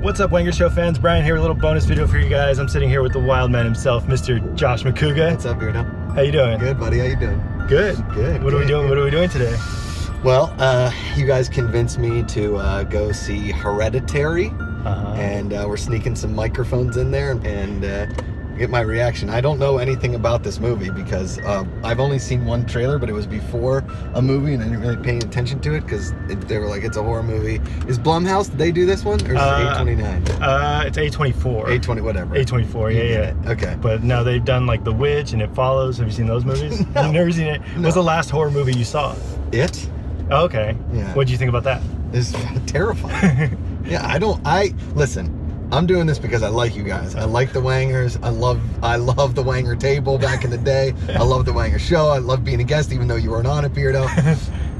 What's up, Wangers Show fans? Brian here with a little bonus video for you guys. I'm sitting here with the wild man himself, Mr. Josh Macuga. What's up, Beardo? How you doing? Good, buddy. How you doing? Good. Good. What are we doing? What are we doing today? Well, you guys convinced me to go see Hereditary, and we're sneaking some microphones in there and get my reaction. I don't know anything about this movie because I've only seen one trailer, but it was before a movie, and I didn't really pay attention to it because they were like, it's a horror movie. Is Blumhouse, did they do this one? Or is it A29? It's A24. A20, whatever. A24, yeah. Okay. But no, they've done like The Witch and It Follows. Have you seen those movies? No. You've never seen it? No. What's the last horror movie you saw? It? Oh, okay. Yeah. What did you think about that? It's terrifying. Yeah, listen, I'm doing this because I like you guys. I like the Wangers. I love the Wanger table back in the day. I love the Wanger show. I love being a guest, even though you weren't on it, Beardo.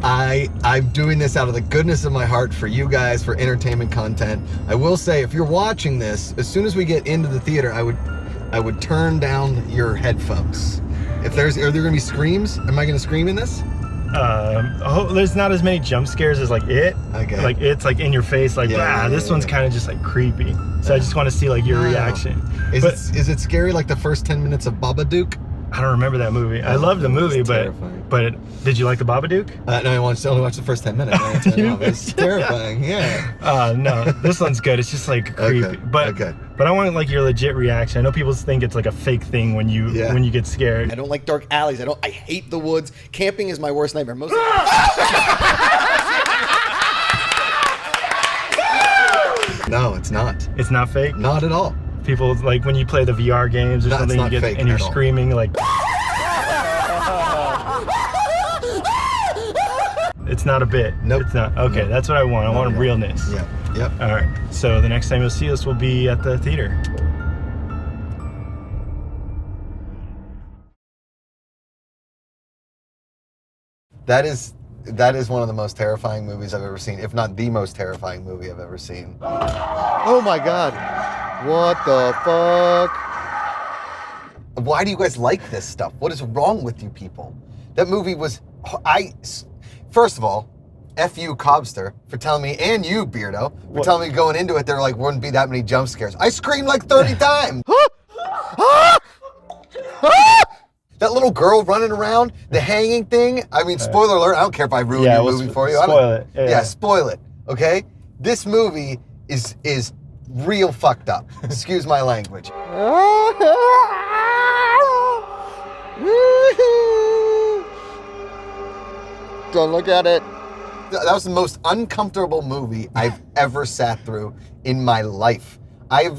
I'm doing this out of the goodness of my heart for you guys, for entertainment content. I will say, if you're watching this, as soon as we get into the theater, I would turn down your headphones. Are there gonna be screams? Am I gonna scream in this? There's not as many jump scares as like It. Okay. Like It's like in your face, like this one's kind of just like creepy. So I just want to see like your reaction. Is it scary like the first 10 minutes of Babadook? I don't remember that movie. I love the movie, but did you like the Babadook? No, I only watched the first 10 minutes. It's terrifying. Yeah. No, this one's good. It's just like creepy. But I want like your legit reaction. I know people think it's like a fake thing when you get scared. I don't like dark alleys. I hate the woods. Camping is my worst nightmare. No, it's not. It's not fake? Not at all. People like when you play the VR games or something, you get fake and you're screaming like. It's not a bit. Nope. It's not. Okay, that's what I want. I want realness. Yep. All right. So the next time you'll see us will be at the theater. That is one of the most terrifying movies I've ever seen, if not the most terrifying movie I've ever seen. Oh my God. What the fuck? Why do you guys like this stuff? What is wrong with you people? That movie was, first of all, F you, Cobster, for telling me, and you, Beardo, for telling me going into it, there like wouldn't be that many jump scares. I screamed like 30 times. That little girl running around, the hanging thing. I mean, spoiler alert, I don't care if I ruin your movie for you. Spoil it. Yeah, spoil it, okay? This movie is real fucked up. Excuse my language. Don't look at it. That was the most uncomfortable movie I've ever sat through in my life. I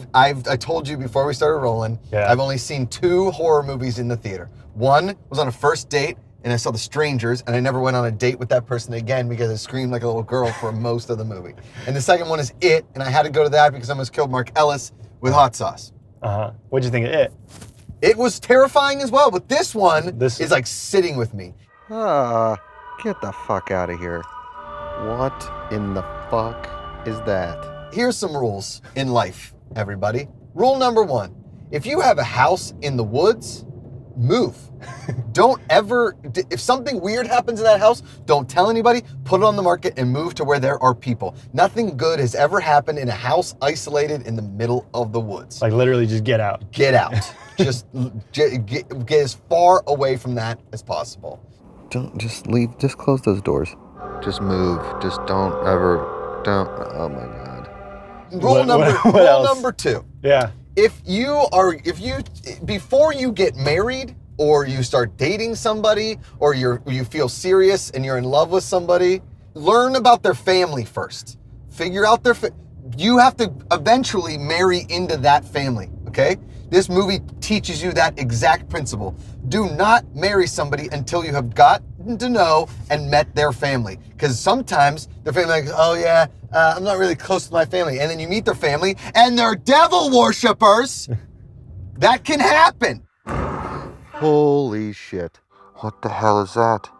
told you before we started rolling, I've only seen 2 horror movies in the theater. One was on a first date, and I saw The Strangers, and I never went on a date with that person again because I screamed like a little girl for most of the movie. And the second one is It, and I had to go to that because I almost killed Mark Ellis with hot sauce. What'd you think of It? It was terrifying as well, but this one is like sitting with me. Get the fuck out of here. What in the fuck is that? Here's some rules in life, everybody. Rule number 1, if you have a house in the woods, move. Don't ever, if something weird happens in that house, don't tell anybody, put it on the market and move to where there are people. Nothing good has ever happened in a house isolated in the middle of the woods. Like literally just get out. Get out. Just get as far away from that as possible. Just leave, just close those doors. Just move, just don't, oh my God. Rule number 2. Yeah. Before you get married or you start dating somebody or you feel serious and you're in love with somebody, learn about their family first. Figure out you have to eventually marry into that family, okay? This movie teaches you that exact principle. Do not marry somebody until you have gotten to know and met their family. Because sometimes their family like, oh yeah, I'm not really close to my family. And then you meet their family and they're devil worshippers. That can happen. Holy shit. What the hell is that?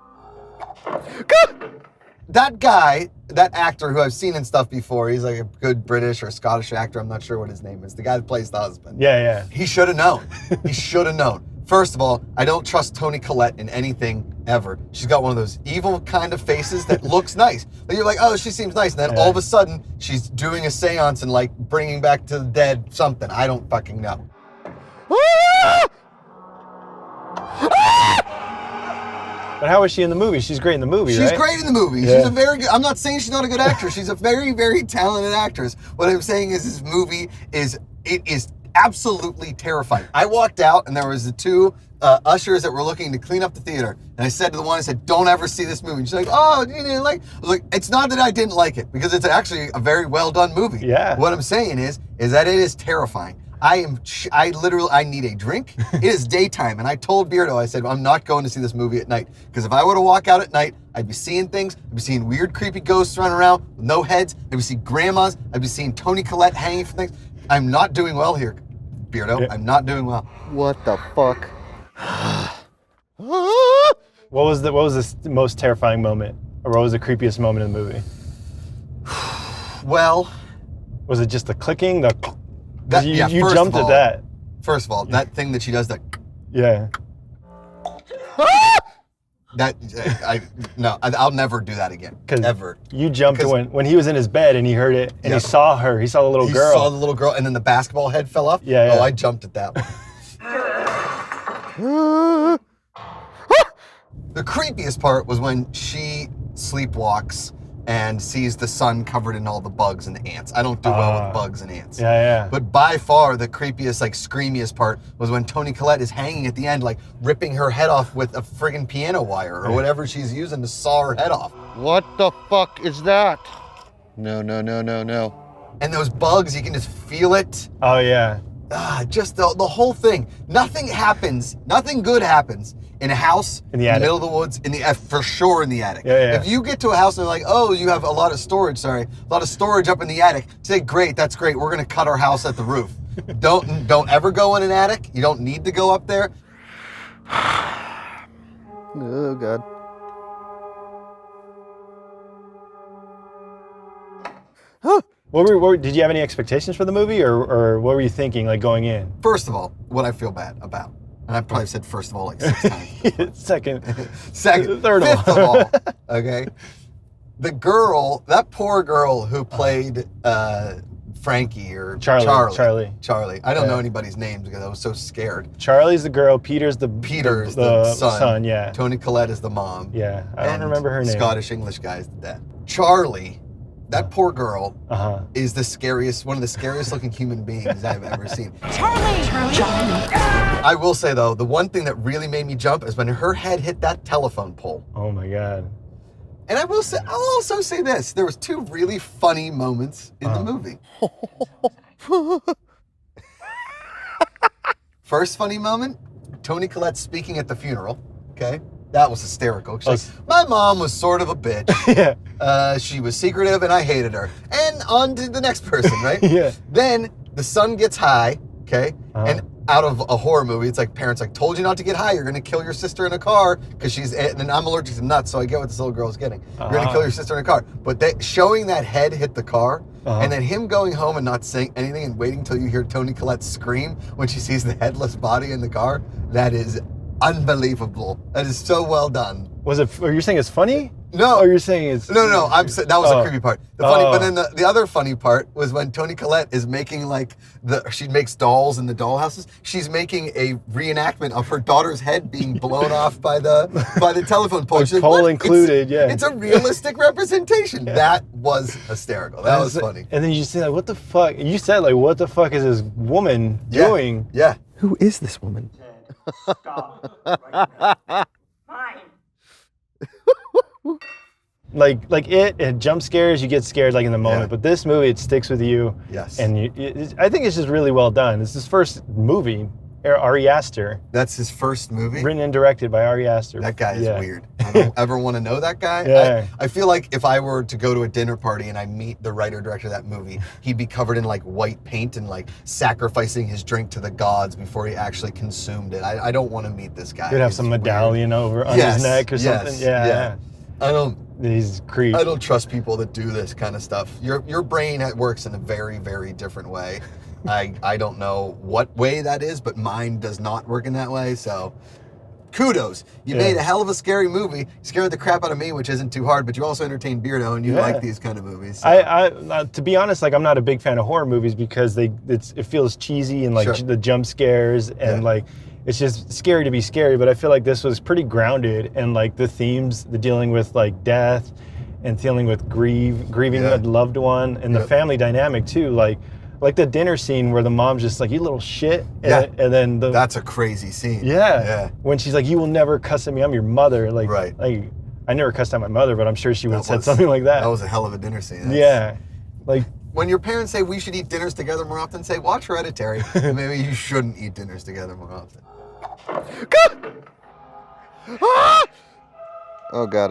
That guy, that actor who I've seen in stuff before, he's like a good British or Scottish actor, I'm not sure what his name is. The guy that plays the husband. Yeah. He should have known. He should have known. First of all, I don't trust Toni Collette in anything ever. She's got one of those evil kind of faces that looks nice. Like you're like, oh, she seems nice. And then all of a sudden, she's doing a seance and like bringing back to the dead something. I don't fucking know. But how is she in the movie? She's great in the movie, She's great in the movie. Yeah. She's a very good, I'm not saying she's not a good actress. She's a very, very talented actress. What I'm saying is this movie is absolutely terrifying. I walked out and there was the two ushers that were looking to clean up the theater. And I said to the one, I said, don't ever see this movie. And she's like, oh, you didn't like, I was like, it's not that I didn't like it because it's actually a very well done movie. Yeah. What I'm saying is that it is terrifying. I need a drink. It is daytime. And I told Beardo, I said, I'm not going to see this movie at night. Because if I were to walk out at night, I'd be seeing things. I'd be seeing weird, creepy ghosts running around with no heads. I'd be seeing grandmas. I'd be seeing Toni Collette hanging from things. I'm not doing well here, Beardo. Yeah. I'm not doing well. What the fuck? What was the most terrifying moment? Or what was the creepiest moment in the movie? Well. Was it just the clicking? You first jumped of all, at that. First of all, that thing that she does, that. Yeah. I'll never do that again. Ever. You jumped when he was in his bed and he heard it and he saw her. He saw the little girl. He saw the little girl and then the basketball head fell off. Yeah. Oh, I jumped at that one. The creepiest part was when she sleepwalks and sees the sun covered in all the bugs and ants. I don't do well with bugs and ants. Yeah. But by far the creepiest, like screamiest part was when Toni Collette is hanging at the end, like ripping her head off with a friggin' piano wire or whatever she's using to saw her head off. What the fuck is that? No. And those bugs, you can just feel it. Oh yeah. Just the whole thing. Nothing good happens in a house, in the middle of the woods, for sure in the attic. Yeah. If you get to a house and they're like, oh, you have a lot of storage up in the attic, say, great, that's great. We're gonna cut our house at the roof. Don't ever go in an attic. You don't need to go up there. Oh God. Did you have any expectations for the movie, or what were you thinking, like going in? First of all, what I feel bad about, and I probably said first of all like 6 times. Second, third fifth of all. Okay, the girl, that poor girl who played Frankie or Charlie. I don't know anybody's names because I was so scared. Charlie's the girl. Peter's the son. Yeah. Toni Collette is the mom. Yeah, I don't remember her name. Scottish English guy is the dad. Charlie. That poor girl is one of the scariest looking human beings I've ever seen. Charlie! I will say though, the one thing that really made me jump is when her head hit that telephone pole. Oh my God. And I'll also say this, there was 2 really funny moments in the movie. First funny moment, Toni Collette speaking at the funeral, okay? That was hysterical. She's like, my mom was sort of a bitch. Yeah. She was secretive and I hated her. And on to the next person, right? Yeah. Then the son gets high, okay? And out of a horror movie, it's like parents like, told you not to get high. You're going to kill your sister in a car because and I'm allergic to nuts, so I get what this little girl's getting. You're going to kill your sister in a car. But showing that head hit the car and then him going home and not saying anything and waiting until you hear Toni Collette scream when she sees the headless body in the car, that is unbelievable. That is so well done. Are you saying it's funny? No. Or you're saying it's... No. That was the creepy part. But then the other funny part was when Toni Collette is making she makes dolls in the dollhouses. She's making a reenactment of her daughter's head being blown off by the telephone pole. Like pole included, It's a realistic representation. Yeah. That was hysterical. That was funny. And then you say, like, what the fuck? You said, like, what the fuck is this woman doing? Yeah. Who is this woman? Stop. Right. Fine. Like it jump scares, you get scared like in the moment, but this movie, it sticks with you. Yes. And I think it's just really well done. It's his first movie, Ari Aster. That's his first movie? Written and directed by Ari Aster. That guy is weird. I don't ever want to know that guy. Yeah. I feel like if I were to go to a dinner party and I meet the writer-director of that movie, he'd be covered in like white paint and like sacrificing his drink to the gods before he actually consumed it. I don't want to meet this guy. He'd have some medallion over on his neck or something. Yeah. He's creep. I don't trust people that do this kind of stuff. Your brain works in a very, very different way. I don't know what way that is, but mine does not work in that way. So kudos. You made a hell of a scary movie. Scared the crap out of me, which isn't too hard, but you also entertained Beardo, and you like these kind of movies. So. I to be honest, like I'm not a big fan of horror movies because it feels cheesy and like the jump scares and like it's just scary to be scary. But I feel like this was pretty grounded and like the themes, the dealing with like death and dealing with grieving a loved one and the family dynamic too. Like the dinner scene where the mom's just like, you little shit. And then that's a crazy scene. Yeah. When she's like, you will never cuss at me, I'm your mother. Like, right. Like, I never cussed at my mother, but I'm sure she would have said something like that. That was a hell of a dinner scene. Like when your parents say we should eat dinners together more often, say watch Hereditary. Maybe you shouldn't eat dinners together more often. Oh God.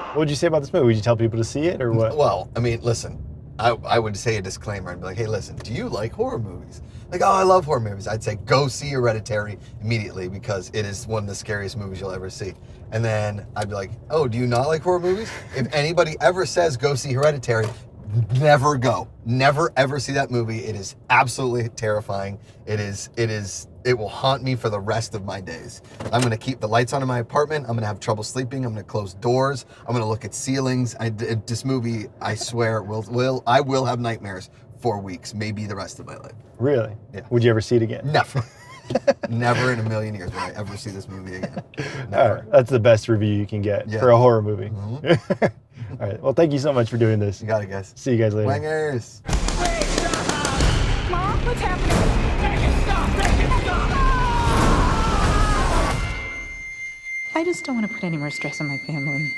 What would you say about this movie? Would you tell people to see it or what? Well, I mean, listen, I would say a disclaimer and be like, hey, listen, do you like horror movies? Like, oh, I love horror movies. I'd say go see Hereditary immediately because it is one of the scariest movies you'll ever see. And then I'd be like, oh, do you not like horror movies? If anybody ever says go see Hereditary, never go. Never ever see that movie. It is absolutely terrifying. It will haunt me for the rest of my days. I'm gonna keep the lights on in my apartment. I'm gonna have trouble sleeping. I'm gonna close doors. I'm gonna look at ceilings. This movie, I swear, I will have nightmares for weeks, maybe the rest of my life. Really? Yeah. Would you ever see it again? Never. Never in a million years would I ever see this movie again. All right. That's the best review you can get for a horror movie. Mm-hmm. All right. Well, thank you so much for doing this. You got it, guys. See you guys later. Wangers. Mom, what's happening? Make it stop! Make it stop! I just don't want to put any more stress on my family.